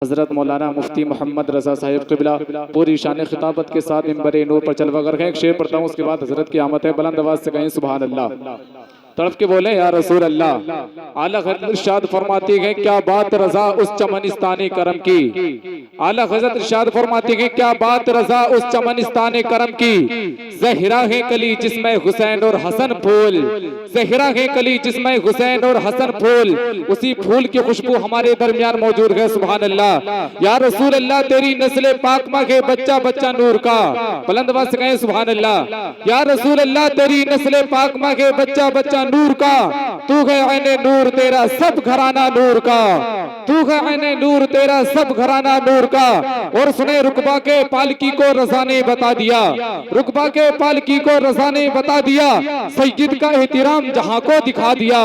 हज़रत मौलाना मुफ्ती मोहम्मद रज़ा साहिब क़िबला पूरी शान खिताबत के साथ मिंबर नूर पर चलवा कर गए। एक शेर पढ़ता हूँ, उसके बाद हज़रत की आमद है। बुलंद आवाज़ से कहें सुभान अल्लाह। तड़प के बोले या रसूल अल्लाह। आला हज़रत इरशाद फरमाती है क्या बात रज़ा उस चमनिस्तानी करम की। आला हज़रत इरशाद फरमाती है क्या बात रज़ा उस चमनिस्तानी करम की। ज़हरा है कली जिसमें हुसैन और हसन फूल, ज़हरा है कली जिसमें हुसैन और हसन फूल, उसी फूल की खुशबू हमारे दरमियान मौजूद है। सुभान अल्लाह। या रसूल अल्लाह तेरी नस्ल पाक में है बच्चा बच्चा नूर का। बुलंद आवाज़ से कहें सुभान अल्लाह। या रसूल अल्लाह तेरी नस्ल पाक में है बच्चा बच्चा नूर का। तू है ऐने नूर तेरा सब घराना नूर का, तू है ऐने नूर तेरा सब घराना नूर का। और सुने रुकबा के पालकी को रज़ा ने बता दिया, रुकबा के पालकी को रज़ा ने बता दिया, सैयद का एहतराम जहां को दिखा दिया।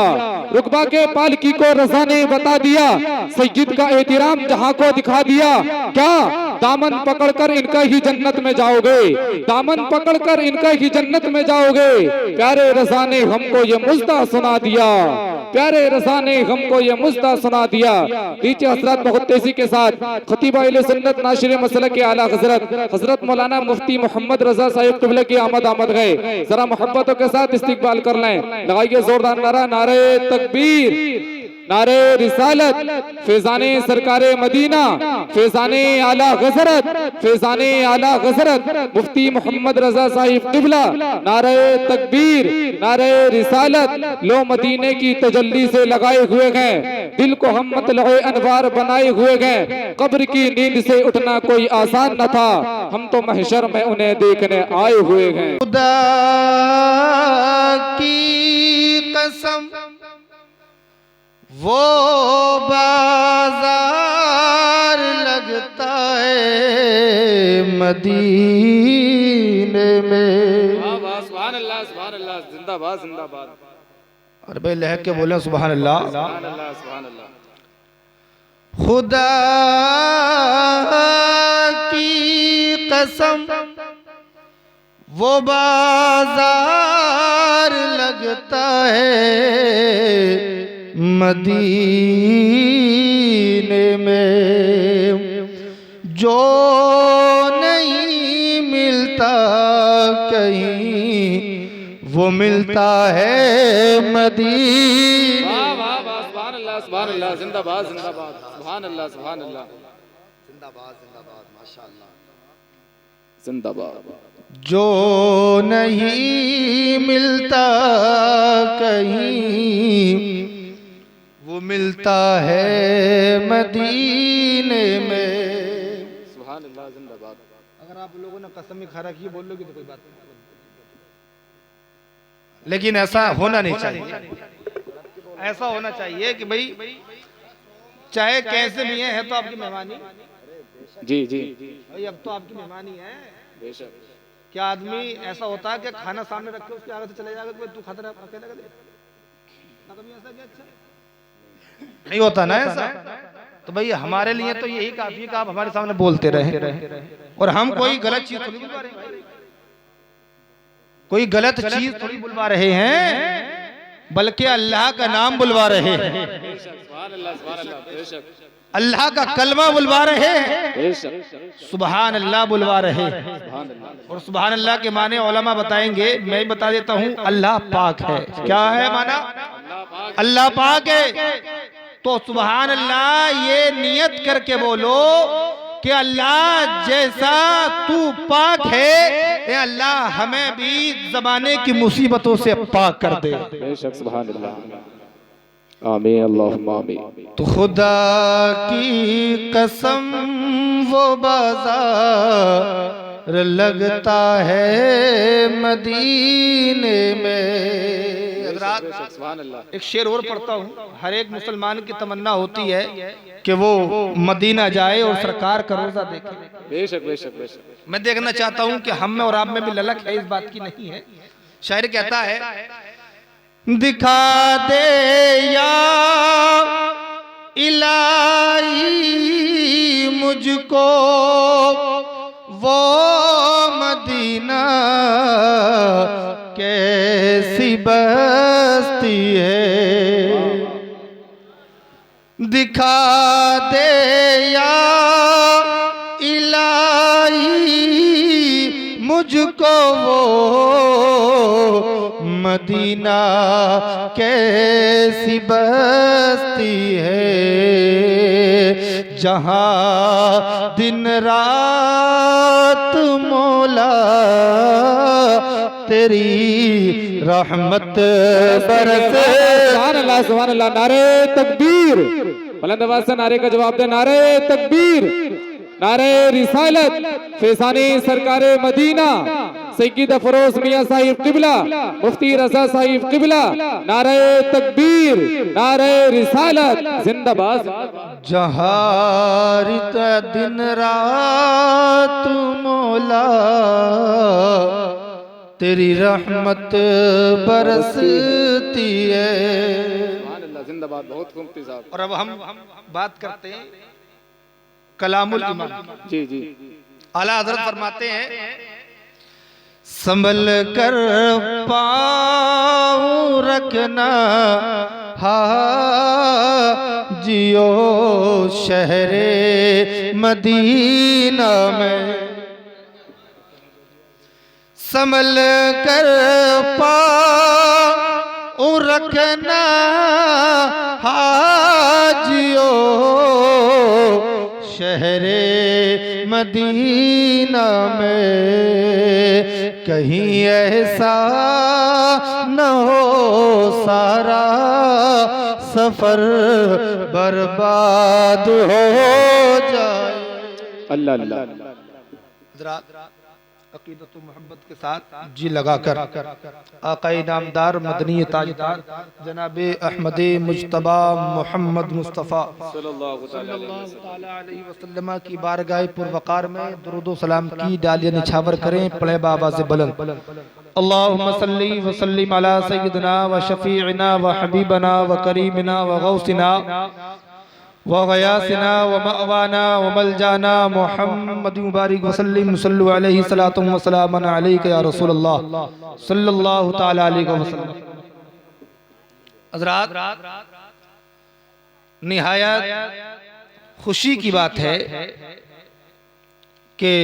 रुकबा के पालकी को रज़ा ने बता दिया, सैयद का एहतराम जहां को दिखा दिया। क्या दामन पकड़कर इनका ही जन्नत में जाओगे, दामन पकड़कर इनका ही जन्नत में जाओगे। प्यारे रज़ा ने हमको ये मुज़्दा सुना दिया, प्यारे रज़ा ने हमको ये मुज़्दा सुना दिया। नीचे हज़रत बहुत तेजी के साथ खतीब अहले सुन्नत नाशिर मसलक के आला हज़रत मौलाना मुफ्ती मोहम्मद रज़ा साहिब क़िबला की आमद गए। जरा मोहब्बतों के साथ इस्तिक़बाल कर लें। लगाइए जोरदार नारा, नारे तकबीर, नारे रिसालत, फैज़ाने सरकारे मदीना, फैज़ाने आला हज़रत, फैज़ाने आला हज़रत मुफ्ती मोहम्मद रज़ा साहिब क़िबला। नारे तकबीर, नारे रिसालत। लो मदीने की तजल्ली से लगाए हुए हैं, दिल को हम मतलए अनवार बनाए हुए हैं। कब्र की नींद से उठना कोई आसान न था, हम तो महशर में उन्हें देखने आए हुए हैं। खुदा की कसम वो बाजार लगता है मदीने में। सुभान अल्लाह, सुभान अल्लाह, जिंदाबाद जिंदाबाद। और भाई लह के बोले सुभान अल्लाह, सुभान अल्लाह, सुभान अल्लाह। खुदा की कसम वो बाजार लगता है मदीने में, जो नहीं मिलता कहीं वो मिलता है मदीने। वाह वाह वाह, सुभान अल्लाह, सुभान अल्लाह, जिंदाबाद जिंदाबाद, सुभान अल्लाह, सुभान अल्लाह, जिंदाबाद जिंदाबाद, माशाअल्लाह, जिंदाबाद। जो नहीं मिलता कहीं वो मिलता है मदीने में। सुभान अल्लाह, जिंदाबाद। अगर आप लोगों ने कसम ही खा रखी बोल लोगे तो कोई बात नहीं, लेकिन ऐसा होना नहीं चाहिए। ऐसा होना चाहिए कि भाई चाहे कैसे भी है तो आपकी मेहमानी। जी जी भाई अब तो आपकी मेहमानी है। बेशक। क्या आदमी ऐसा होता है कि खाना सामने रख के उसके आगे से चले जाएगा कि तू खाता रहा अकेला कर दे? कभी ऐसा क्या? अच्छा नहीं होता ना ऐसा। तो भाई हमारे लिए तो यही काफी है कि आप हमारे सामने बोलते रहे और हम कोई गलत चीज थोड़ी बुलवा रहे हैं, कोई गलत चीज थोड़ी बुलवा रहे हैं, बल्कि अल्लाह का नाम बुलवा रहे हैं, अल्लाह का कलमा बुलवा रहे हैं, सुभान अल्लाह बुलवा रहे हैं। और सुभान अल्लाह के माने उलमा बताएंगे, मैं बता देता हूँ, अल्लाह पाक है। क्या है माना? अल्लाह पाक है। तो सुभान अल्लाह ये नियत करके बोलो कि अल्लाह जैसा तू पाक है, ए अल्लाह हमें भी ज़माने की मुसीबतों से पाक कर दे। बेशक, सुभान अल्लाह, आमीन अल्लाहुम्मा आमीन। तो खुदा की कसम वो बाजार लगता है मदीने में। एक शेर और पढ़ता हूँ। हर एक मुसलमान की तमन्ना होती है कि वो मदीना जाए और सरकार का रोजा देखे। बेशक बेशक बेशक। मैं देखना चाहता हूँ कि हम में और आप में भी ललक है, इस बात की नहीं है। शायर कहता है, दिखा दे या इलाही मुझको वो मदीना कैसी बस्ती है, दिखा दे या मुझको वो मदीना कैसी बस्ती है जहाँ दिन रात मौला तेरी रहमत बरसे। सुभान अल्लाह, नारे तकबीर, बुलंद आवाज से नारे का जवाब दे, नारे तकबीर, नारे रिसालत, फैसानी सरकार मदीना सैयद फरोज मियां साहिब किबला, मुफ्ती रजा साहिब किबला, नारे तकबीर, नारे रिसालत, जिंदाबाद। जहाँ दिन रात मौला तेरी रहमत बरसती है। जिंदाबाद, बहुत खूबती साहब। और अब हम बात करते हैं कलामुल इमाम। जी जी, आला हजरत फरमाते हैं, संभल कर पाँव रखना जियो शहरे मदीना में, संभल कर पाँव रखना जियो शहरे मदीना में, कहीं ऐसा न हो सारा सफर बर्बाद हो जाए। अल्लाह अल्लाह। अकीदत मोहब्बत के साथ जी लगाकर आकाए नामदार मदनी ताजदार जनाब अहमद मुज्तबा मोहम्मद मुस्तफ़ा सल्लल्लाहु अलैहि वसल्लम की बारगाह पुरवकार में दुरूद व सलाम की डालियां निछावर करें, पढ़े बाबा से बुलंद। अल्लाहुम्मा सल्ली व सल्लिम अला सय्यिदना व शफीअना व हबीबना व करीमना व गौसिना व गयासिना व मअवाना व मलजाना मुहम्मद मुबारक वसल्लम सल्लु अलैहि सलातु व सलामन अलैका या रसूलल्लाह सल्लल्लाहु तआला अलैहि वसल्लम। हज़रात, निहायत खुशी की बात है कि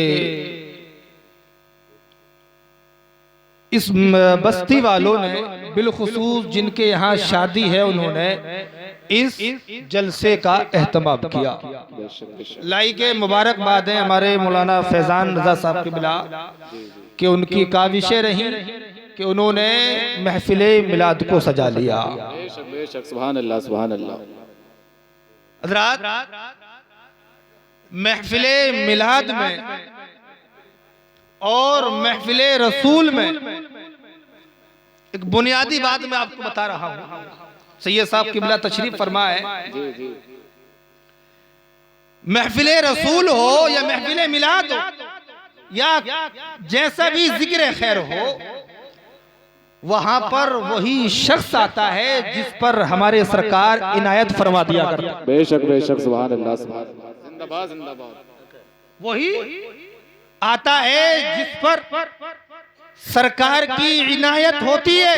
इस बस्ती वालों ने बिलखुसूस जिनके यहाँ शादी है उन्होंने इस जलसे का एहतमाम किया। लाई के मुबारकबाद है हमारे मौलाना फैजान रजा साहब के बिला कि उनकी काविशें रही कि उन्होंने महफिले मिलाद को सजा लिया। सुभान अल्लाह, सुभान अल्लाह। हज़रात, महफिले मिलाद में और महफिले रसूल में एक बुनियादी बात मैं आपको बता रहा हूं। सैयद साहब किबला तशरीफ फरमाए, महफिले रसूल हो या महफिले मिलाद हो या जैसा भी जिक्र खैर हो, वहां पर वही शख्स आता है जिस पर हमारे सरकार इनायत फरमा दिया करता। बेशक बेशक, सुभान अल्लाह, सुभान अल्लाह, जिंदाबाद जिंदाबाद। वही आता है जिस पर सरकार की इनायत होती है,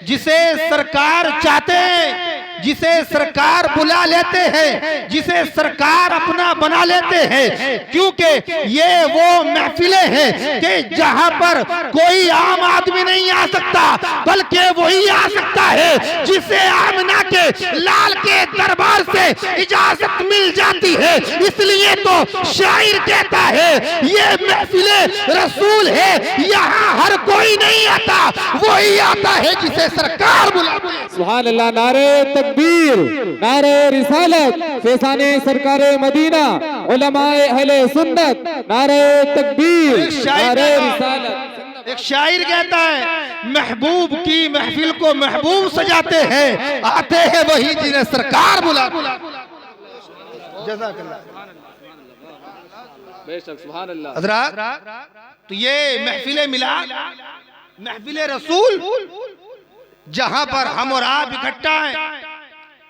जिसे सरकार चाहते हैं, जिसे सरकार बुला लेते हैं, जिसे सरकार अपना बना लेते हैं, क्योंकि ये वो महफिलें हैं कि जहां पर कोई आम आदमी नहीं आ सकता, बल्कि वही आ सकता है जिसे आमना के लाल के दरबार से इजाजत मिल जाती है। इसलिए तो शायर कहता है ये महफिले रसूल है, यहाँ हर कोई नहीं आता, वही आता है जिसे सरकार बुलाती है। सुभान अल्लाह, नारे तकबीर, नारे रिसालत, फैसाने सरकार मदीना, उलमाए अहले सुन्नत, नारे तकबीर, नारे रिसालत। एक शायर कहता है महबूब की महफिल को महबूब सजाते हैं, आते हैं वही जिन्हें सरकार बुलाती है। जज़ाकल्लाह। बेशक, सुभान अल्लाह। हज़रात, तो ये महफिले मिलाद, महफिले रसूल, जहां पर हम और आप इकट्ठा हैं,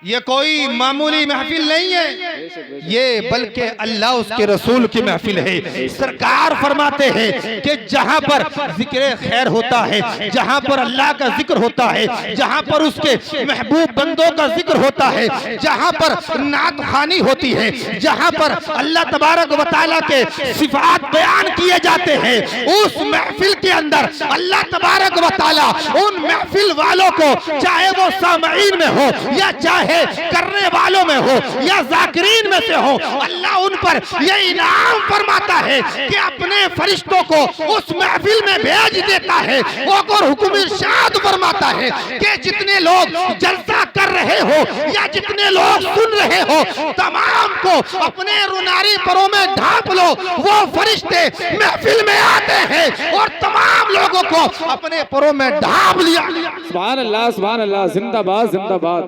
ये कोई मामूली महफिल नहीं है, ये बल्कि अल्लाह उसके रसूल की महफिल है। सरकार फरमाते हैं कि जहां पर जिक्र खैर होता है, जहां पर अल्लाह का जिक्र होता है, जहां पर उसके महबूब बंदों का जिक्र होता है, जहां पर नात खानी होती है, जहां पर अल्लाह तबारक व तआला के सिफात बयान किए जाते हैं, उस महफिल के अंदर अल्लाह तबारक व तआला उन महफिल वालों को, चाहे वो सामईन में हो या चाहे करने वालों में हो या जाकिरीन में से हो, अल्लाह उन पर यह इनाम फरमाता है कि अपने फरिश्तों को उस महफिल में भेज देता है और हुक्म इरशाद फरमाता है कि जितने लोग जलसा कर रहे हो या जितने लोग सुन रहे हो, तमाम को अपने रुनारी परों में ढांप लो। वो फरिश्ते महफिल में आते हैं और तमाम लोगों को अपने परों में ढांप लिया। सुभान अल्लाह, सुभान अल्लाह, जिंदाबाद जिंदाबाद।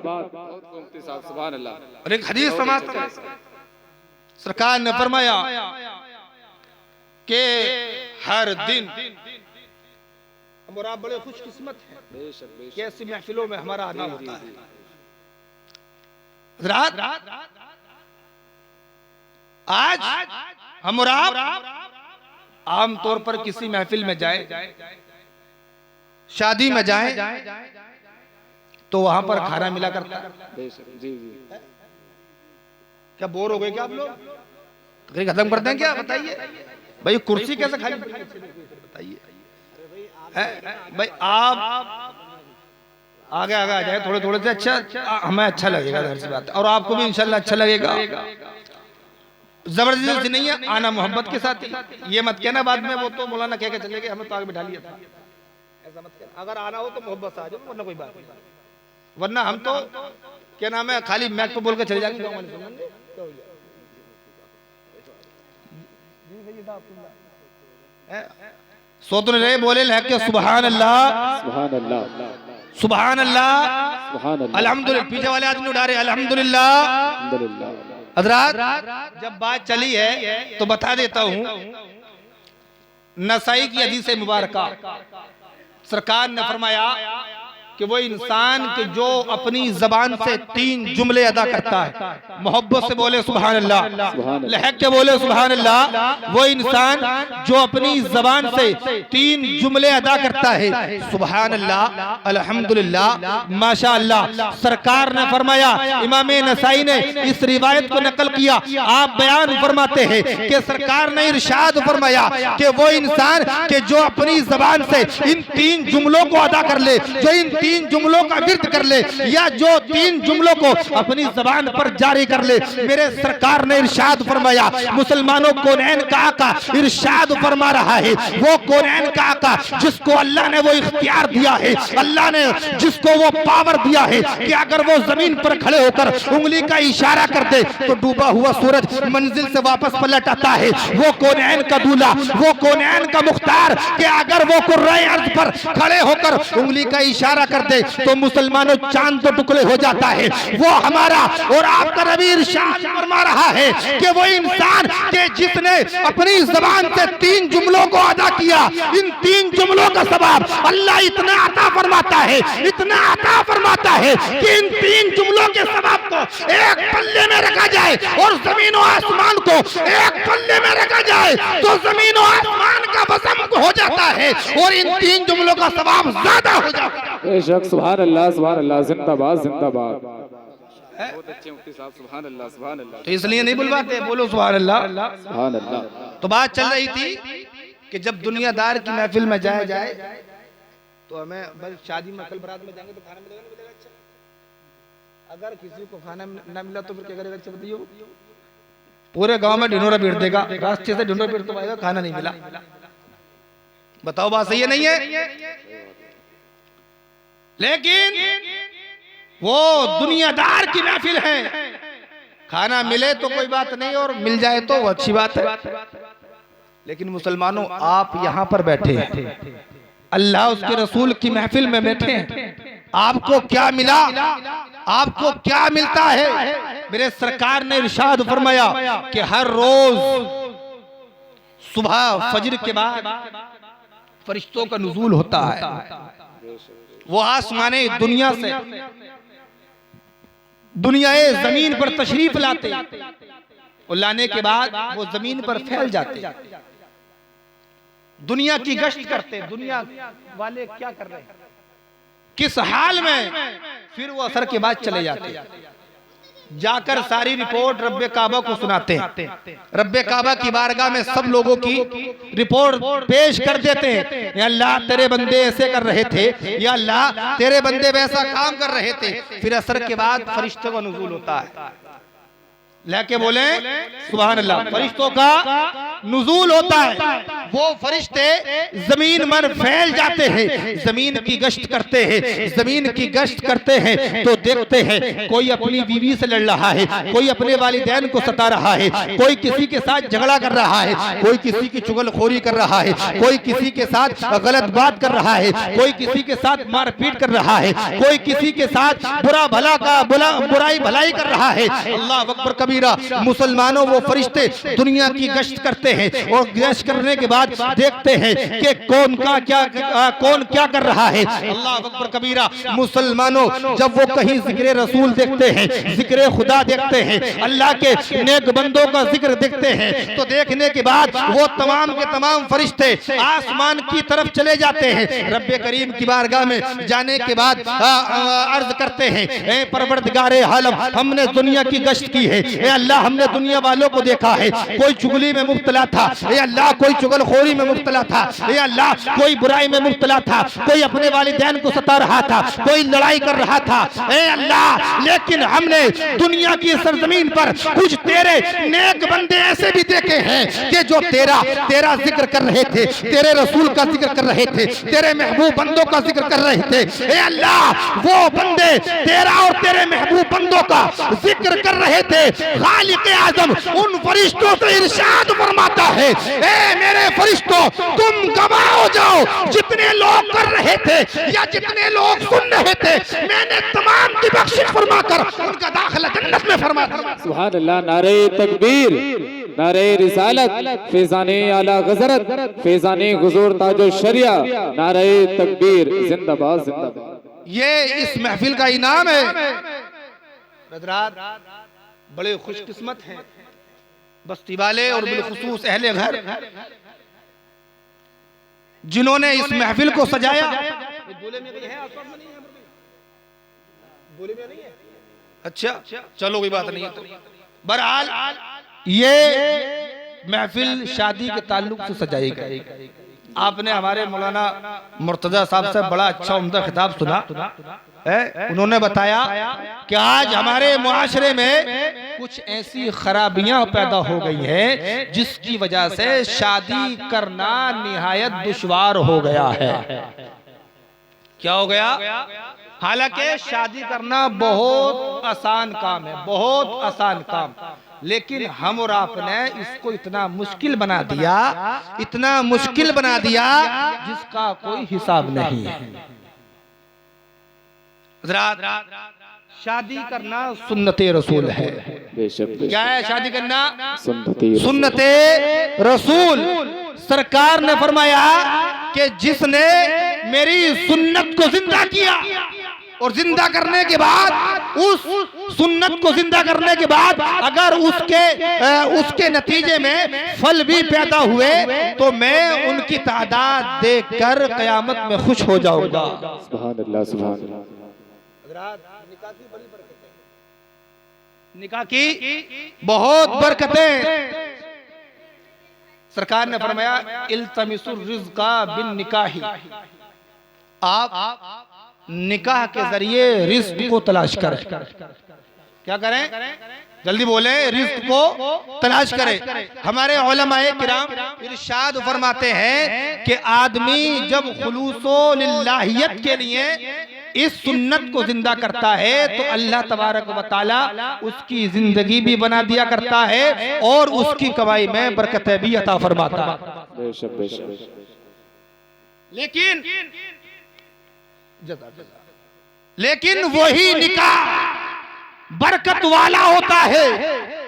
सुभान अल्लाह। और एक हदीस समाप्त है, सरकार ने फरमाया कि हर दिन हम आप बड़े खुशकिस्मत हैं कि ऐसी महफिलों में हमारा आना होता है। रात आज हम और आप आमतौर पर किसी महफिल में जाए, शादी में जाए, तो वहां पर खाना मिला करता है। जी जी। क्या बोर हो गए क्या आप लोग? खत्म करते हैं क्या? बताइए भाई, कुर्सी कैसे खाली बताइए भाई। आप आगे आगे आ जाए थोड़े थोड़े से, अच्छा हमें अच्छा लगेगा, जाहिर सी बात है, और आपको भी इंशाल्लाह अच्छा लगेगा। जबरदस्ती नहीं है, आना मोहब्बत के साथ। ये मत कहना बाद में वो तो मौलाना कह के चले गए, हमें तो आगे बिठा लिया था, ऐसा मत कहना। अगर आना हो तो मोहब्बत से आ जाओ, वरना कोई बात नहीं, वरना हम तो क्या नाम है खाली मैक पे बोल के चले जाएंगे। सो तो नहीं रहे, बोले लहके सुभान अल्लाह, सुभान अल्लाह, सुभान अल्लाह, सुभान अल्लाह, अल्हम्दुलिल्लाह। पीछे वाले आदमी उठा रहे अल्हम्दुलिल्लाह। अल्हम्दुलिल्लाह। हज़रात जब बात चली है तो बता देता हूं, नसाई की हदीस मुबारका, सरकार ने फरमाया कि वो इंसान के जो अपनी जबान से 3 जुमले अदा करता है, मोहब्बत से बोले सुभान अल्लाह, लहक के बोले सुभान अल्लाह। वो इंसान जो अपनी जबान से 3 जुमले अदा करता है, सुभान अल्लाह, अल्हम्दुलिल्लाह, माशा अल्लाह। सरकार ने फरमाया, इमाम नसाई ने इस रिवायत को नकल किया, आप बयान फरमाते हैं कि सरकार ने इरशाद फरमाया कि वो इंसान के जो अपनी जबान से इन 3 जुमलों को अदा कर ले, जो इन 3 जुमलों का विर्द कर ले, या जो 3 जुमलों को अपनी जबान पर जारी कर ले, मेरे सरकार ने इरशाद फरमाया, मुसलमानों कौनैन का आका इरशाद फरमा रहा है, वो कौनैन का आका जिसको अल्लाह ने वो इख्तियार दिया है, अल्लाह ने जिसको वो पावर दिया है कि अगर वो जमीन पर खड़े होकर उंगली का इशारा कर दे तो डूबा हुआ सूरज मंजिल से वापस पलट आता है। वो कौनैन का दूल्हा, वो कौनैन का मुख्तार कि अगर वो कुर्राए अर्ज पर खड़े होकर उंगली का इशारा कर दे तो मुसलमानों चांद तो टुकड़े हो जाता है। वो हमारा और आपका नबी इरशाद फरमा रहा है कि वो इंसान के जिसने अपनी जबान से 3 जुमलों को अदा किया, इन 3 जुमलों का सवाब अल्लाह इतना अता फरमाता है, इतना अता फरमाता है कि इन 3 जुमलों के सवाब को एक पल्ले में रखा जाए और जमीन और आसमान को एक पल्ले में रखा जाए तो जमीन और आसमान का वजन हो जाता है और इन 3 जुमलों का सवाब ज्यादा हो जाता है। बेशक, सुभान अल्लाह, सुभान अल्लाह, जिंदाबाद जिंदाबाद। बहुत अच्छे मुफ्ती साहब, सुभान अल्लाह, सुभान अल्लाह। तो इसलिए नहीं बुलवाते, बोलो सुभान अल्लाह, सुभान अल्लाह। तो बात चल रही थी कि जब दुनियादार की महफिल में जाए तो हमें बस शादी में कल बारात में जाएंगे तो खाना मिलेगा नहीं मिलेगा? अच्छा, अगर किसी को खाना ना मिला तो फिर क्या करेगा? अच्छा बताइए, पूरे गांव में ढिंढोरा पीट देगा, रास्ते से ढिंढोरा पीट तो आएगा, खाना नहीं मिला। बताओ बात सही है नहीं है? लेकिन वो दुनियादार की महफिल है, खाना मिले तो कोई बात नहीं और मिल जाए तो अच्छी बात है। लेकिन मुसलमानों, आप यहां पर बैठे हैं, अल्लाह उसके रसूल की महफिल में बैठे हैं, आपको क्या मिला? आपको क्या मिलता है? मेरे सरकार ने इरशाद फरमाया कि हर रोज सुबह फजर के बाद फरिश्तों का नुज़ूल होता है। वो आसमाने दुनिया से दुनियाए जमीन पर तशरीफ लाते और लाने के बाद वो जमीन पर फैल जाते, दुनिया की गश्त करते, दुनिया वाले क्या कर रहे हैं, किस हाल में, फिर वो असर के बाद चले जाते, जाकर सारी रिपोर्ट रब्बे काबा को सुनाते हैं। रब्बे काबा की बारगाह में सब लोगों की रिपोर्ट पेश कर देते हैं। या अल्लाह तेरे बंदे ऐसे कर रहे थे, या अल्लाह तेरे बंदे वैसा काम कर रहे थे। फिर असर के बाद फरिश्तों का नुज़ूल होता है, लेके बोले सुभान अल्लाह, फरिश्तों का नुज़ूल होता है। वो फरिश्ते जमीन पर फैल जाते हैं, जमीन की गश्त करते हैं, जमीन की गश्त करते हैं तो देखते हैं कोई अपनी बीवी से लड़ रहा है, कोई अपने वालिदैन को सता रहा है, कोई किसी के साथ झगड़ा कर रहा है, कोई किसी की चुगलखोरी कर रहा है, कोई किसी के साथ गलत बात कर रहा है, कोई किसी के साथ मारपीट कर रहा है, कोई किसी के साथ बुराई भलाई कर रहा है। अल्लाह अकबर कबीरा। मुसलमानों वो फरिश्ते दुनिया की गश्त करते हैं और गश्त करने के बाद देखते हैं कि कौन क्या कर रहा है। अल्लाह अकबर कबीरा। मुसलमानों जब वो कहीं जिक्र रसूल देखते हैं, जिक्र खुदा देखते हैं, अल्लाह के नेक बंदों का जिक्र देखते हैं, तो देखने के बाद वो तमाम के तमाम फरिश्ते आसमान की तरफ चले जाते हैं। रब्बे करीम की बारगाह में जाने के बाद अर्ज करते हैं, ऐ परवरदिगारे आलम, हमने दुनिया की गश्त की है, ऐ अल्लाह हमने दुनिया वालों को देखा है, कोई चुगली में मुब्तला था, ऐ अल्लाह कोई चुगलखोरी में मुब्तला था, ऐ अल्लाह कोई बुराई में मुब्तला था, कोई अपने वालिदैन को सता रहा था, कोई लड़ाई कर रहा था, ऐ अल्लाह लेकिन हमने दुनिया की सरजमीन पर कुछ तेरे नेक बंदे ऐसे भी देखे हैं कि जो तेरा जिक्र कर रहे थे, तेरे रसूल का जिक्र कर रहे थे, तेरे महबूब बंदों का जिक्र कर रहे थे। ऐ अल्लाह वो बंदे तेरा और तेरे महबूब बंदों का जिक्र कर रहे थे। खालिक आज़म उन फरिश्तों से इरशाद फरमाता है, ए मेरे फरिश्तों तुम गवाह हो जाओ, जितने लोग कर रहे थे या जितने लोग सुन रहे थे, मैंने तमाम की बख्शिश फरमाकर उनका दाखिला जन्नत में फरमा दिया। सुभान अल्लाह। नारे तकबीर, नारे रिसालत, फैज़ाने आला गज़रत, फैज़ाने हुज़ूर ताजो शरिया, नारे तकबीर, जिंदाबाद जिंदाबाद। ये इस महफिल का इनाम है। हज़रात बड़े खुशकिस्मत हैं बस्ती वाले और बिलखुसूस अहले घर जिन्होंने इस महफिल को सजाया। बोले में है, बोले में नहीं है। अच्छा चलो कोई बात नहीं है। तो बहरहाल ये महफिल शादी के ताल्लुक से सजाई गई। आपने हमारे मौलाना मुर्तजा साहब से बड़ा अच्छा उम्दा खिताब सुना है। उन्होंने बताया कि आज हमारे मुआशरे में कुछ ऐसी खराबियां पैदा हो गई हैं जिसकी वजह से शादी करना निहायत दुश्वार हो गया है। क्या हो गया? हालांकि शादी करना बहुत आसान काम है, बहुत आसान काम, लेकिन हम और आपने इसको इतना मुश्किल बना दिया, इतना मुश्किल बना दिया जिसका कोई हिसाब नहीं है। शादी करना सुन्नते रसूल है। बेशक क्या है शादी करना? सुन्नते रसूल। सरकार ने फरमाया कि जिसने मेरी सुन्नत को जिंदा किया और जिंदा करने के बाद उस सुन्नत को जिंदा करने के बाद अगर उसके नतीजे में फल भी पैदा हुए तो मैं उनकी तादाद देखकर कयामत में खुश हो जाऊंगा। सुभान अल्लाह, सुभान अल्लाह। निकाह की बहुत बरकतें। सरकार ने फरमाया इल्तमिसुर रिज़्क़ा बिन निकाही, आप निकाह के जरिए रिज़्क़ को तलाश करें। क्या करें? जल्दी बोले, रिज़्क़ को तलाश करें। हमारे उलमाए किराम इरशाद फरमाते हैं कि आदमी जब खुलूसो लिल्लाहियत के लिए इस सुन्नत को जिंदा करता है तो अल्लाह तबारक व तआला उसकी जिंदगी भी बना दिया करता है और उसकी कमाई में बरकतें भी अता फरमाता है। बेशक बेशक। लेकिन वही निकाह बरकत वाला होता है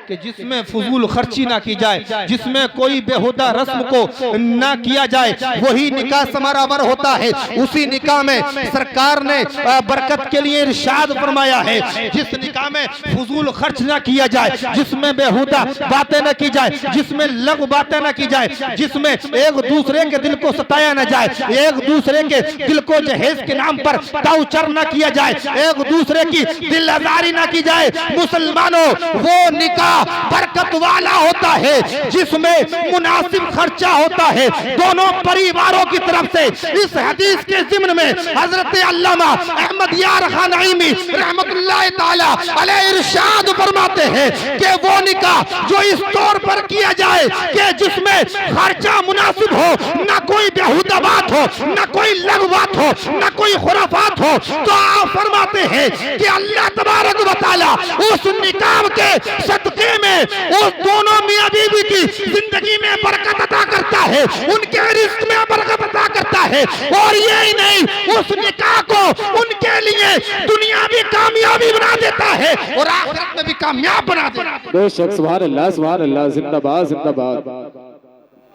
कि जिसमें फजूल खर्ची ना की जाए, जिसमें कोई बेहुदा रस्म को ना किया जाए, वही निकाह समारावर होता है। उसी निकाह में सरकार ने बरकत के लिए इरशाद फरमाया है, जिस निकाह में फजूल खर्च ना किया जाए, जिसमें बेहुदा बातें ना की जाए, जिसमें लघु बातें ना की जाए, जिसमें एक दूसरे के दिल को सताया ना जाए, एक दूसरे के दिल को जहेज के नाम पर ताउचर ना किया जाए, एक दूसरे की दिल आजारी ना की जाए। मुसलमानों, वो निकाह बरकत वाला होता है जिसमें मुनासिब खर्चा होता है दोनों परिवारों की तरफ से। इस हदीस के ज़िम्न में हजरत अल्लामा अहमद यार खान नईमी रहमतुल्लाह ताला अलैह इरशाद फरमाते हैं कि वो निकाह जो इस तौर पर किया जाए कि जिसमें खर्चा मुनासिब हो, ना कोई बेहुदा बात हो, ना कोई लघु बात हो, ना कोई खुराफात हो, तो आप फरमाते हैं कि अल्लाह तबारक व तआला उस निकाह के सदके में उस दोनों मियां बीवी की जिंदगी में बरकत अता करता है, उनके रिस्क में बरकत अता करता है। और यही नहीं, उस निकाह को उनके लिए दुनिया भी कामयाबी बना देता है और आखिरत में भी कामयाब बना देता है। बेशक, सुभान अल्लाह, सुभान अल्लाह, जिंदाबाद जिंदाबाद।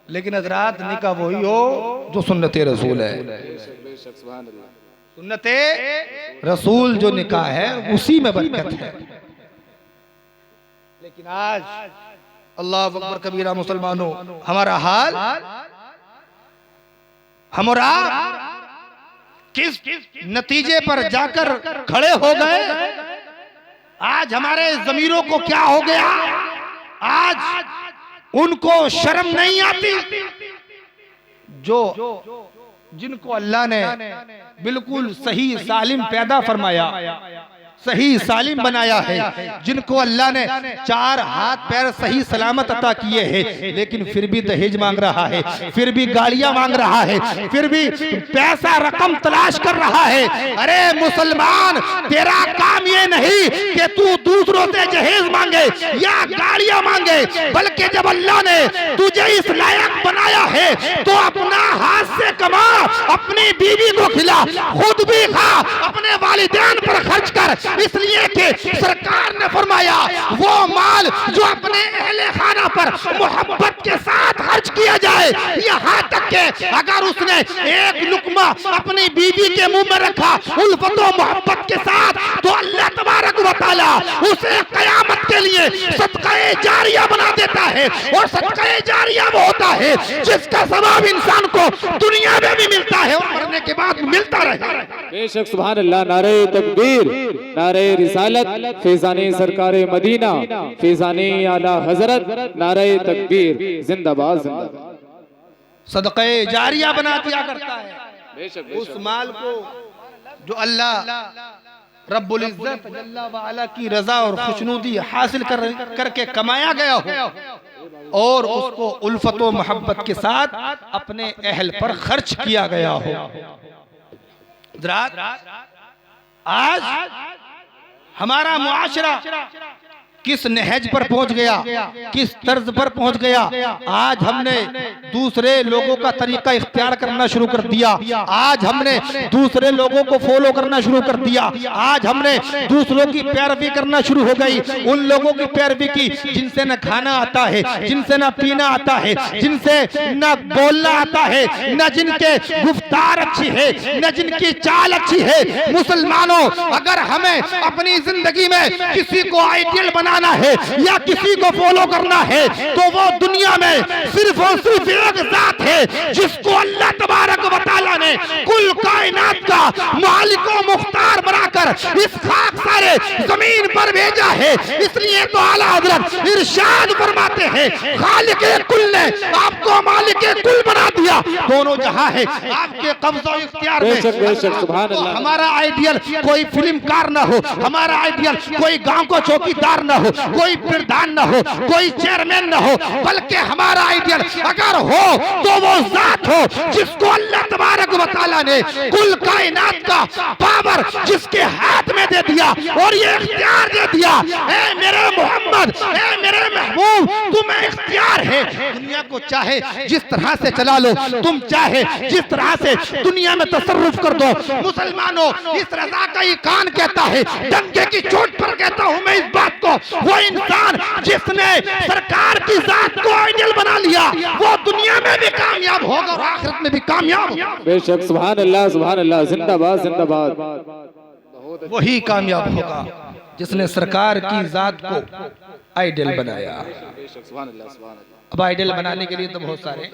लेकिन हजरात, निकाह वही हो जो सुन्नते रसूल है। सुन्नते रसूल जो निकाह है उसी में बरकत है। लेकिन आज अल्लाह अकबर कबीरा मुसलमानों, हमारा हाल, हमारा किस नतीजे पर जाकर खड़े हो गए। आज हमारे ज़मीरों को क्या हो गया, आज उनको शर्म नहीं आती जो जिनको अल्लाह ने बिल्कुल सही सालिम पैदा फरमाया, सही सालिम बनाया है, जिनको अल्लाह ने 4 हाथ पैर सही सलामत अता किए हैं, लेकिन फिर भी दहेज मांग रहा है, फिर भी गाड़ियां मांग रहा है, फिर भी पैसा रकम तलाश कर रहा है। अरे मुसलमान, तेरा काम ये नहीं कि तू दूसरों से जहेज मांगे या गाड़ियां मांगे, बल्कि जब अल्लाह ने तुझे इस लायक बनाया है तो अपना हाथ से कमा, अपनी बीवी को खिला, खुद भी खा, अपने वालिदैन पर खर्च कर। इसलिए कि सरकार ने फरमाया वो माल जो अपने अहले खाना पर मोहब्बत के साथ खर्च किया जाए, यहाँ तक कि अगर उसने एक लुकमा अपनी बीवी के मुंह में रखा उल्फत और मोहब्बत के साथ, तो अल्लाह तबारक व तआला उसे कयामत के लिए सदक़े जारिया बना देता है। और सदक़े जारिया वो होता है जिसका सवाब इंसान को दुनिया में भी मिलता है और मरने के बाद मिलता रहे। बेशक, सुभान अल्लाह। नारे तकबीर, नारे रिसालत, फैज़ाने सरकारे मदीना, फैज़ाने आला हजरत, नारे तकबीर, जिंदाबाद जिंदाबाद। सदक़े जारिया बना दिया करता है उस माल को जो अल्लाह रब्बुल इज्जत जल्ला व अला की रजा और खुशनुदी हासिल करके कमाया गया हो और उसको उल्फत व मोहब्बत के साथ अपने अहल पर खर्च किया गया हो। आज हमारा मुआशरा किस नहज पर पहुंच गया, किस तर्ज पर पहुंच गया। आज हमने दूसरे लोगों का तरीका इख्तियार करना शुरू कर दिया, आज हमने दूसरे लोगों को फॉलो करना शुरू कर दिया, आज हमने दूसरों की पैरवी करना शुरू हो गई। उन लोगों की पैरवी की जिनसे न खाना आता है, जिनसे न पीना आता है, जिनसे न बोलना आता है, न जिनके गुफ्तार अच्छी है, न जिनकी चाल अच्छी है। मुसलमानों, अगर हमें अपनी जिंदगी में किसी को आइडियल बनाना है या किसी को फॉलो करना है तो वो दुनिया में सिर्फ और सिर्फ एक जात है जिसको अल्लाह तबारक व तआला ने कुल कायनात का मालिक व मुख्तार बनाकर इस खाक सारे जमीन पर भेजा है। इसलिए तो आला हजरत इरशाद फरमाते हैं, खालिक कुल ने आपको मालिक कुल बना दिया, दोनों जहां है आपके कब्जा इख्तियार में। सुभान अल्लाह। हमारा आइडियल कोई फिल्मकार ना हो, हमारा आइडियल कोई गांव को चौकीदार ना हो, कोई प्रधान ना हो, कोई चेयरमैन ना हो, बल्कि हमारा आइडियल अगर हो तो वो जात हो जिसको अल्लाह तबारक व तआला ने कुल कायनात का पावर जिसके हाथ में दे दिया और ये इख्तियार दे दिया। ए मेरे मोहम्मद, ए मेरे महबूब, तुम्हें इख्तियार इख्तियार है, दुनिया को चाहे जिस तरह से चला लो, तुम चाहे जिस तरह से दुनिया में तसर्रुफ कर दो। मुसलमानों, इस रजा का ये कान कहता है, डंके की चोट पर कहता हूं मैं इस बात को, वो इंसान जिसने सरकार की जात को आइडियल बना लिया वो दुनिया में भी कामयाब होगा और आखिरत में भी कामयाब होगा। बेशक, सुभान अल्लाह, जिंदाबाद जिंदाबाद। वही कामयाब होगा जिसने सरकार की जात को आइडियल बनाया। अब आइडियल बनाने के लिए तो बहुत सारे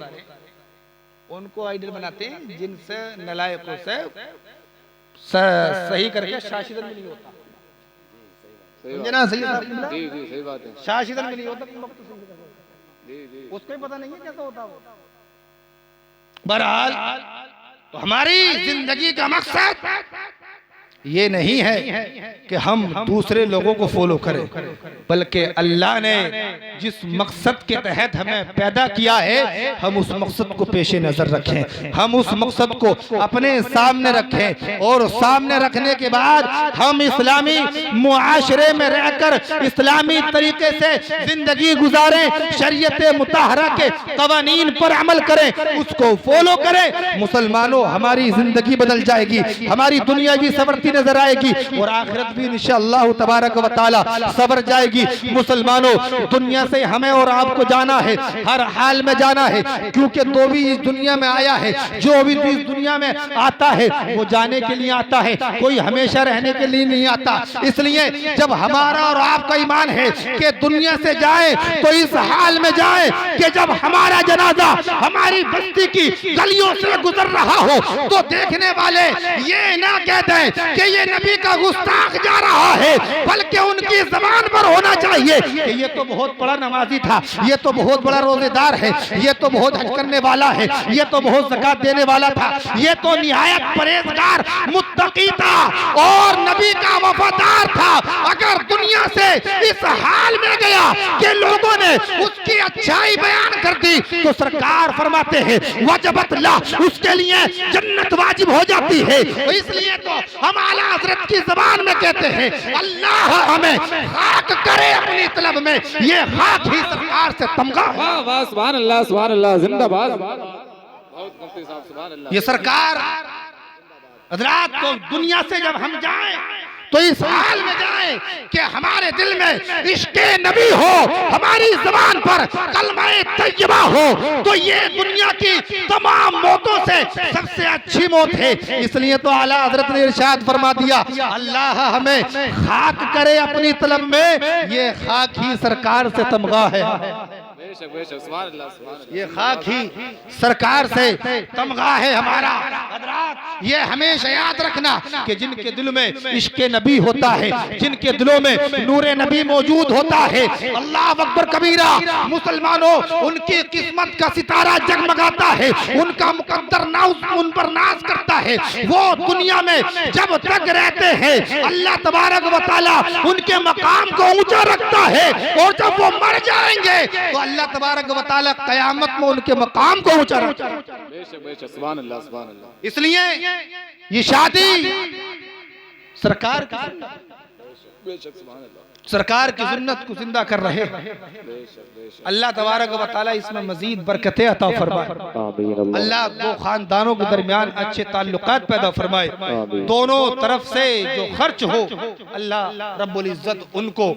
उनको आइडियल बनाते हैं जिनसे नालायकों से सही करके शाशिदन में नहीं होता। समझे ना? सही बात है। शाशिदन में नहीं होता, उसको ही पता नहीं है कैसा होता वो। बहरहाल तो हमारी जिंदगी का मकसद ये नहीं है कि हम दूसरे लोगों को फॉलो करें, बल्कि अल्लाह ने जिस मकसद के तहत हमें पैदा किया है हम उस मकसद को पेश नजर रखें, हम उस मकसद को अपने सामने रखें और सामने रखने के बाद हम इस्लामी मुआशरे में रहकर इस्लामी तरीके से जिंदगी गुजारें, शरीयत मुताहरा के कवानीन पर अमल करें, उसको फॉलो करें। मुसलमानों, हमारी जिंदगी बदल जाएगी, हमारी दुनिया भी सवरती नजर आएगी और आखिरत भी इंशाअल्लाह तबारक व तआला सवर जाएगी। मुसलमानों, दुनिया से हमें और आपको जाना है, हर हाल में जाना है, क्योंकि तो भी इस दुनिया में आया है, जो भी इस दुनिया में आता है वो जाने के लिए आता है, कोई हमेशा रहने के लिए नहीं आता। इसलिए जब हमारा और आपका ईमान है कि दुनिया से जाए तो इस हाल में जाए कि जब हमारा जनाजा हमारी बस्ती की गलियों से गुजर रहा हो तो देखने वाले ये ना कहते हैं कि ये नबी का गुस्ताख जा रहा है, बल्कि उनकी जबान पर होना चाहिए कि ये तो बहुत बड़ा नमाजी था, ये तो बहुत बड़ा रोजेदार है, ये तो बहुत हज करने वाला है, ये तो बहुत ज़कात देने वाला था, ये तो निहायत परहेजगार मुत्तकी था और नबी का वफादार था। अगर दुनिया से इस हाल में गया कि लोगों ने उसकी अच्छाई बयान कर दी तो सरकार फरमाते हैं वजबत ला, उसके लिए जन्नत वाजिब हो जाती है। इसलिए तो हम आला हज़रत की ज़बान में कहते हैं अल्लाह हमें खाक करे अपनी तलब में, ये खाक ही सरकार से तमगा है। वाह वाह, सुभान अल्लाह, जिंदाबाद। ये सरकार हज़रात को दुनिया से जब हम जाएं तो इस हाल में जाएं कि हमारे दिल में इश्क़े नबी हो, हमारी ज़बान पर कलमा-ए तय्यबा हो, तो ये दुनिया की तमाम मौतों से सबसे अच्छी मौत है। इसलिए तो आला हज़रत ने इरशाद फरमा दिया अल्लाह हमें खाक करे अपनी तलब में, ये खाक ही सरकार से तमगा है। ये खाक ही सरकार से तमगा है हमारा। हज़रात, ये हमेशा याद रखना कि जिनके दिल में इश्क़े नबी होता है, जिनके दिलों में नूरे नबी मौजूद होता है, अल्लाह अकबर कबीरा, मुसलमानों उनकी किस्मत का सितारा जगमगाता है, उनका मुकद्दर उन पर नाज करता है। वो दुनिया में जब तक रहते हैं अल्लाह तबारक व तआला उनके मकाम को ऊंचा रखता है और जब वो मर जाएंगे तो अल्लाह तबारक व तआला क़यामत में उनके मकाम को ऊंचा रखता है। सुभान अल्लाह। इसलिए ये शादी सरकार की सुन्नत को जिंदा कर रहे हैं। अल्लाह तबारक व तआला इसमें मजीद बरकतें अता फरमाए। अल्लाह दो खानदानों के दरमियान अच्छे ताल्लुकात पैदा फरमाए। दोनों तरफ से जो खर्च हो अल्लाह रब्बुल इज्जत उनको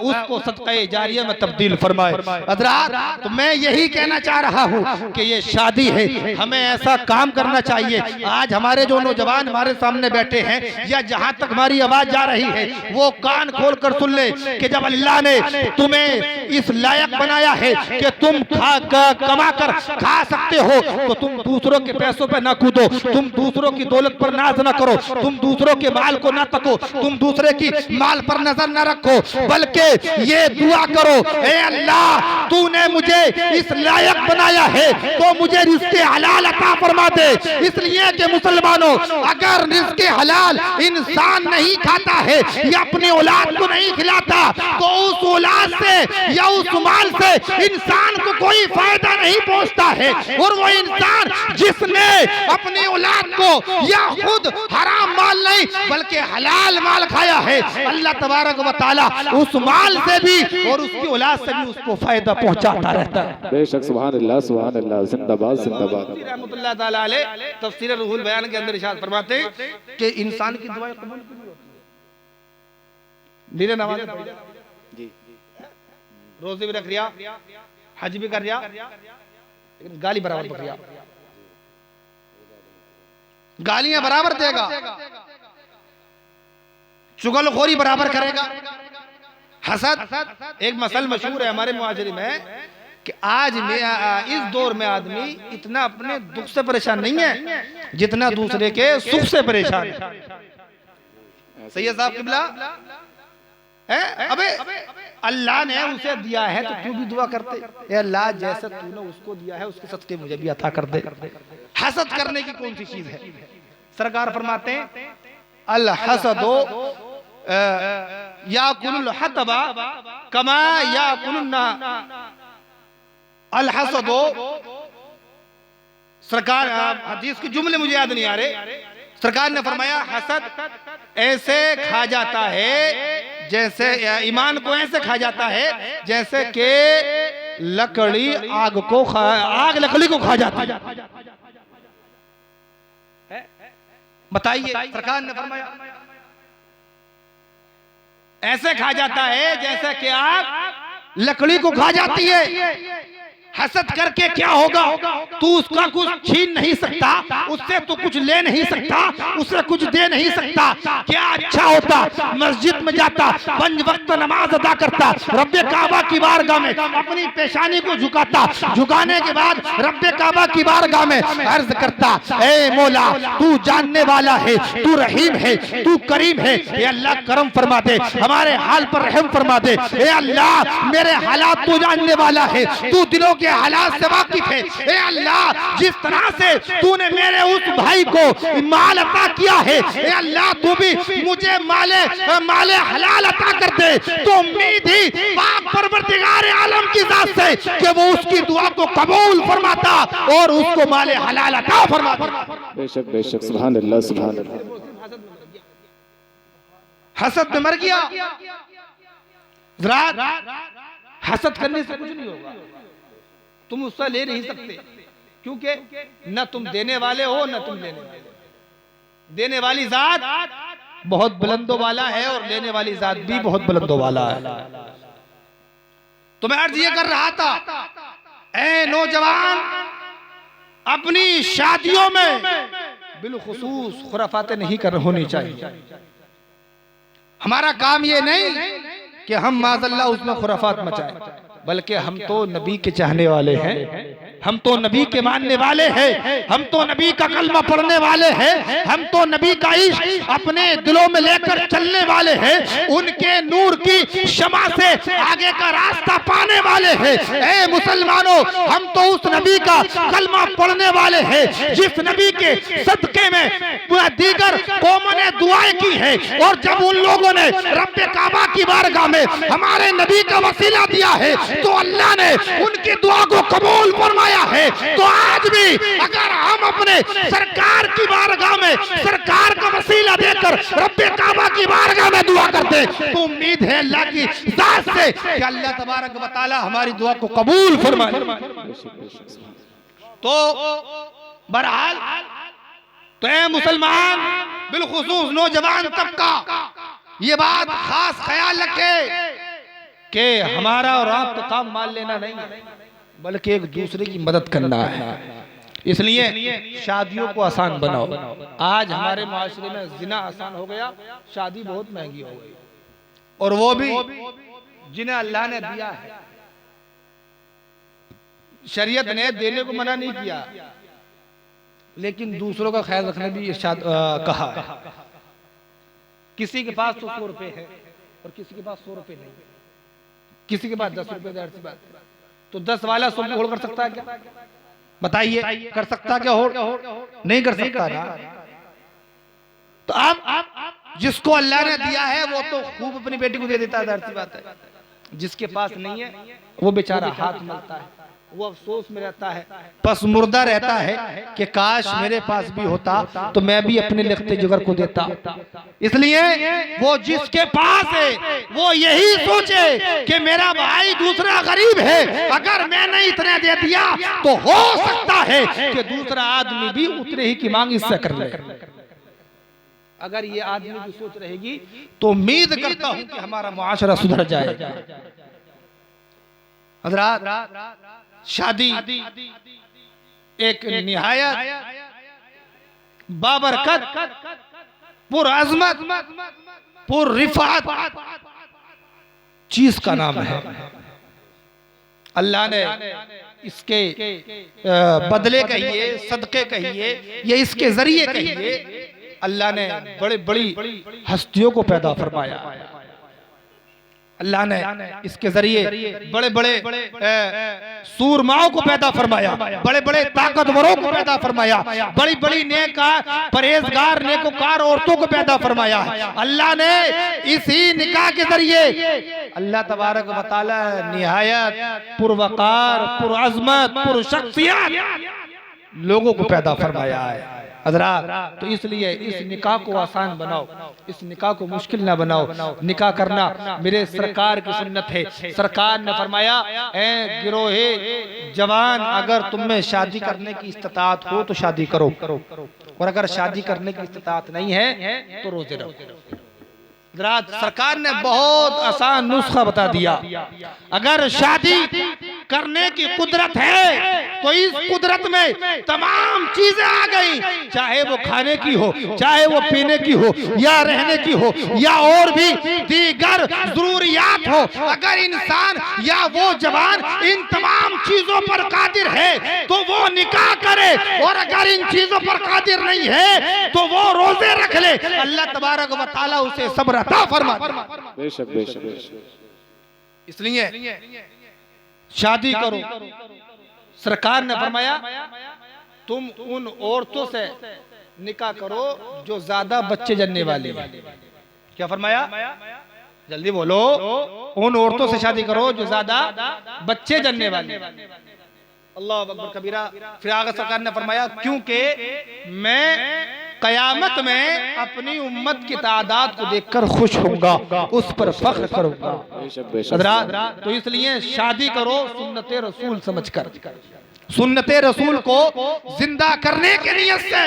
उसको सदक़े जारिया में तब्दील फरमाए। हज़रात, तो मैं यही कहना चाह रहा हूँ कि ये शादी है, हमें ऐसा काम करना चाहिए। आज हमारे जो नौजवान हमारे सामने बैठे हैं या जहाँ तक हमारी आवाज जा रही है वो कान खोल कर सुन ले कि जब अल्लाह ने तुम्हें इस लायक बनाया है कि तुम कमा कर खा सकते हो तो तुम दूसरों के पैसों पर ना कूदो, तुम दूसरों की दौलत पर नाज ना करो, तुम दूसरों के माल को ना तको, तुम दूसरे की माल पर नजर ना रखो, बल्कि ये दुआ करो ए अल्लाह तूने मुझे इस लायक बनाया है तो मुझे रिज़्क़े हलाल अता फरमा दे। इसलिए कि मुसलमानों, अगर रिज़्क़े हलाल इंसान नहीं खाता है या अपनी औलाद को नहीं खिला जाता तो उस औलाद से या उस माल से इंसान को कोई फायदा नहीं पहुंचता है। और वो इंसान जिसने अपनी औलाद को या खुद हराम माल नहीं बल्कि हलाल माल खाया है, अल्लाह तबारक व तआला उस माल से भी और उसकी औलाद से भी उसको फायदा पहुंचाता रहता है। बेशक सुभान अल्लाह जिंदाबाद जिंदाबाद। रहमतुल्लाह ताला अलैह तफसीर रूहुल बयान के अंदर इरशाद फरमाते कि इंसान की दुआएं कबूल क्यों होती है? नीले नमाज जी, रोजे भी रख रिया, हज भी कर रिया, लेकिन गाली बराबर पड़ रिया, गालियां बराबर देगा, चुगलखोरी बराबर करेगा, हसद। एक मसल मशहूर है हमारे मुआशरे में कि आज में इस दौर में आदमी इतना अपने दुख से परेशान नहीं है जितना दूसरे के सुख से परेशान है। सही है साहब किबला है? अबे अल्लाह ने उसे दिया है तो तू भी दुआ करते, ए अल्लाह जैसा तूने उसको दिया है उसके सदके मुझे भी अता कर दे। हसद करने की कौन सी चीज है? सरकार फरमाते हैं अल हसदो याकुलुल हतबा कमा याकुलुन अल हसदो। सरकार हदीस के जुमले मुझे याद नहीं आ रहे, सरकार ने फरमाया हसद ऐसे खा जाता है जैसे ईमान को ऐसे खा जाता है जैसे कि लकड़ी आग लकड़ी को खा जाती है। बताइए, सरकार ने फरमाया ऐसे खा जाता है जैसे कि आग लकड़ी को खा जाती है। हसद करके क्या होगा? तू उसका कुछ छीन नहीं सकता, उससे तू कुछ ले नहीं सकता, उसे कुछ दे नहीं सकता। क्या अच्छा होता मस्जिद में जाता, 5 वक्त नमाज अदा करता, रब्बे काबा की बारगाह में अपनी पेशानी को झुकाता, झुकाने के बाद रब्बे काबा की बारगाह में अर्ज करता, ए मौला तू जानने वाला है, तू रहीम है, तू करीम है, ए अल्लाह करम फरमा दे, हमारे हाल पर रहम फरमा दे, ए अल्लाह मेरे हालात तू जानने वाला है, तू दिलों के हालात से वाकिफ है। ए अल्लाह जिस तरह से तूने मेरे उस भाई को माल अता किया है, ए अल्लाह तू भी मुझे माले हलाल अता कर दे। तो उम्मीद ही पाक परवरदिगार आलम की जात से कि वो उसकी दुआ को कबूल फरमाता और उसको माले हलाल अता फरमाता। बेशक बेशक सुभान अल्लाह सुभान अल्लाह। हसद में मर गया, जरा हसद करने से कुछ नहीं होगा, तुम उससे ले नहीं सकते, क्योंकि न तुम देने वाले हो न तुम लेने वाले। देने वाली जात बहुत बुलंदों वाला है और लेने वाली जात भी बहुत बुलंदों वाला है। तो मैं अर्ज ये कर रहा था, ऐ नौजवान अपनी शादियों में बिलखुसूस खुराफातें नहीं होनी चाहिए। हमारा काम ये नहीं कि हम माज़अल्लाह उसमें खुराफात मचाएं, बल्कि हम तो नबी के चाहने वाले हैं, हम तो नबी के मानने वाले हैं, हम तो नबी का कलमा पढ़ने वाले हैं, हम तो नबी का इश्क अपने दिलों में लेकर चलने वाले हैं, उनके नूर की शमा से आगे का रास्ता पाने वाले हैं। ए मुसलमानों, हम तो उस नबी का कलमा पढ़ने वाले हैं जिस नबी के सदके में दीगर कौमों ने दुआएं की है, और जब उन लोगों ने रब्बे काबा की बारगाह में हमारे नबी का वसीला दिया है तो अल्लाह ने उनकी दुआ को कबूल फरमाया है। तो आज भी अगर हम अपने सरकार की बारगाह में सरकार का वसीला देकर रब्बे काबा की बारगाह में दुआ करते तो उम्मीद है अल्लाह की जात से कि अल्लाह तबारक व तआला हमारी दुआ को कबूल फरमाए। तो बहरहाल तो ऐ मुसलमान बिलखुसूस नौजवान तबका ये बात खास ख्याल रखे कि हमारा और आपका काम मान लेना नहीं बल्कि एक दूसरे की मदद करना है। इसलिए शादियों को आसान बनाओ। आज हमारे माशरे में जिना आसान हो गया, शादी बहुत महंगी हो गई, और वो भी जिन्हें अल्लाह ने दिया है। शरीयत ने देने को मना नहीं किया, लेकिन दूसरों का ख्याल रखने भी कहा है। किसी के पास तो 100 रुपए है और किसी के पास 100 रुपए नहीं, किसी के पास 10 रुपए सी बात, तो 10 वाला 100 होल्ड कर सकता है क्या? बताइए, कर सकता क्या? हो नहीं कर सकता ना। तो अब जिसको अल्लाह ने दिया है वो तो खूब अपनी बेटी को दे देता है, धरती बात है। जिसके पास नहीं है वो बेचारा हाथ मलता है, वो अफसोस में रहता है, बस मुर्दा रहता है कि काश मेरे पास भी होता तो मैं भी अपने लिखते जिगर को देता। इसलिए वो जिसके पास है वो यही सोचे कि मेरा भाई दूसरा गरीब है, अगर मैंने इतना दे दिया तो हो सकता है कि दूसरा आदमी भी उतने ही की मांग इससे कर ले। अगर ये आदमी की सोच रहेगी तो उम्मीद करता हूं कि हमारा मुआशरा सुधर जाएगा। हज़रात, शादी एक निहायत बाबरकत, पुरअज़मत, पुररिफ़ात चीज का नाम है। अल्लाह ने इसके बदले कहिए, सदके कहिए, या इसके जरिए कहिए, अल्लाह ने बड़ी बड़ी हस्तियों को पैदा फरमाया। अल्लाह ने इसके जरिए बड़े बड़े सूरमाओं को पैदा फरमाया, बड़े बड़े ताकतवरों को पैदा फरमाया, बड़ी बड़ी नेककार परहेजगार नेकोकार औरतों को पैदा फरमाया। अल्लाह ने इसी निकाह के जरिए अल्लाह तबारक व तआला निहायत पुरवकार, पुरअज़मत, पुरशख्सियत लोगों को पैदा फरमाया है। हज़रात, तो इसलिए इस निकाह को आसान बनाओ, इस निकाह को मुश्किल ना बनाओ। निकाह करना मेरे सरकार की सुन्नत है। सरकार ने फरमाया, ए गिरोहे जवान, अगर तुम में शादी करने की इस्तिताअत हो तो शादी करो, और अगर शादी करने की इस्तिताअत नहीं है तो रोजे रखो। सरकार ने बहुत आसान नुस्खा बता दिया। अगर शादी करने की कुदरत है तो इस कुदरत में तमाम चीजें आ गई, चाहे वो खाने की हो, चाहे वो पीने की हो, या रहने की हो, या और भी दीगर जरूरियात हो। अगर इंसान या वो जवान इन तमाम चीजों पर कादिर है तो वो निकाह करे, और अगर इन चीजों पर कादिर नहीं है तो वो रोजे रख ले। अल्लाह तबारक व तआला उसे सब्र अता फरमा। बेशक बेशक बेशक। इसलिए शादी करो। सरकार ने फरमाया तुम उन औरतों से निकाह करो जो ज्यादा बच्चे जन्ने वाली है। क्या फरमाया? जल्दी बोलो। उन औरतों से शादी करो जो ज्यादा बच्चे जन्ने वाली। अल्लाह अकबर कबीरा। फिर आगे सरकार ने फरमाया क्योंकि मैं कयामत में अपनी उम्मत की तादाद को देखकर खुश होऊंगा, उस पर फख्र करूंगा। हज़रात, तो इसलिए शादी करो सुन्नते रसूल समझकर, सुन्नते रसूल को जिंदा करने की नियत से,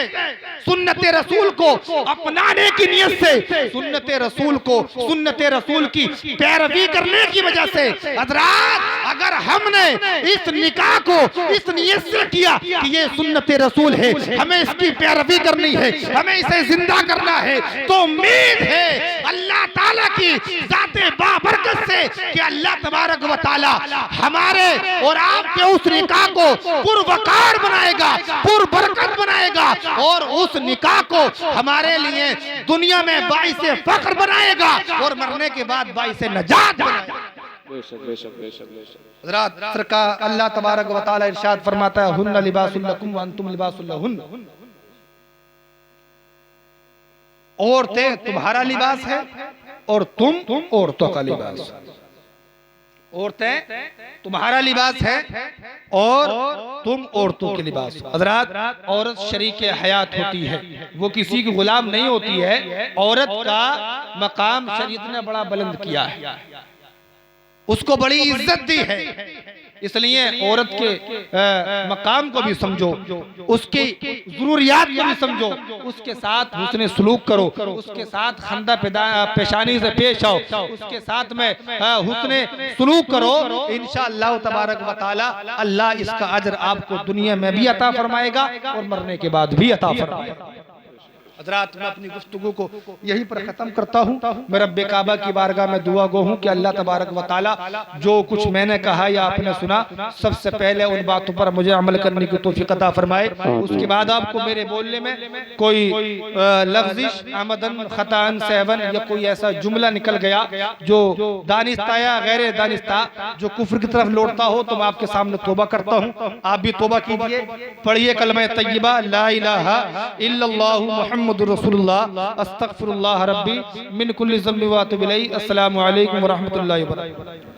सुन्नते रसूल को अपनाने की नियत से, सुन्नते रसूल को, सुन्नते रसूल की पैरवी करने की वजह से। हज़रात, अगर हमने इस निकाह को इस नियत से किया कि ये सुन्नते रसूल है, हमें इसकी पैरवी करनी है, हमें इसे जिंदा करना है, तो उम्मीद है अल्लाह ताला की ज़ाते बाबरकत से कि अल्लाह तबारक व तआला हमारे और आपके उस निकाह को पुरवकार बनाएगा, पुरबरकत बनाएगा, और उस निकाह को हमारे लिए दुनिया में बाइसे फख्र बनाएगा और मरने के बाद बाइसे नजात बनाएगा। बेशक बेशक बेशक बेशक। हज़रात, सरकार अल्लाह तबारक व तआला इरशाद फरमाता है हुन्ना लिबासुल लकुम व अंतुम लिबासुल लहुन्न। औरतें तुम्हारा लिबास है और तुम औरतों का लिबास। औरतें तुम्हारा लिबास है और तुम औरतों के लिबास। हज़रात, औरत शरीक हयात होती है, वो किसी की गुलाम नहीं होती है। औरत का मकाम शरीयत ने बड़ा बुलंद किया है, उसको बड़ी इज्जत दी है। इसलिए औरत के मकाम को भी समझो, उसकी जरूरियात को भी समझो, उसके साथ हुस्न सलूक करो, उसके साथ खंदा पेशानी से पेश आओ, उसके साथ में हुस्न सलूक करो। इंशाअल्लाह तबारक व तआला अल्लाह इसका अजर आपको दुनिया में भी अता फरमाएगा और मरने के बाद भी अता फरमाएगा। हज़रात, मैं अपनी गुफ्तगू को यहीं पर ख़त्म करता हूँ। मैं रब्बे काबा की बारगाह में दुआ गो हूँ कि अल्लाह तबारक व तआला जो कुछ मैंने कहा या आपने सुना, सबसे पहले उन बातों पर मुझे अमल करने की तौफीक अता फरमाए। उसके बाद आपको मेरे बोलने में कोई लफ्ज़िश आमदन खतान सहवन या कोई ऐसा जुमला निकल गया जो दानिस्ता या गैर दानिस्ता जो कुफ्र की तरफ लौटता हो तो मैं आपके सामने तौबा करता हूँ। आप भी तौबा कीजिए, पढ़िए कलमा तय्यबा ला इलाहा इल्लल्लाहु मुहम्मद मुहम्मदुर रसूलुल्लाह अस्तगफिरुल्लाह रब्बी मिन कुल्ली ज़म्बि व अतूबु इलैहि। अस्सलामु अलैकुम व रहमतुल्लाहि व बरकातुहू।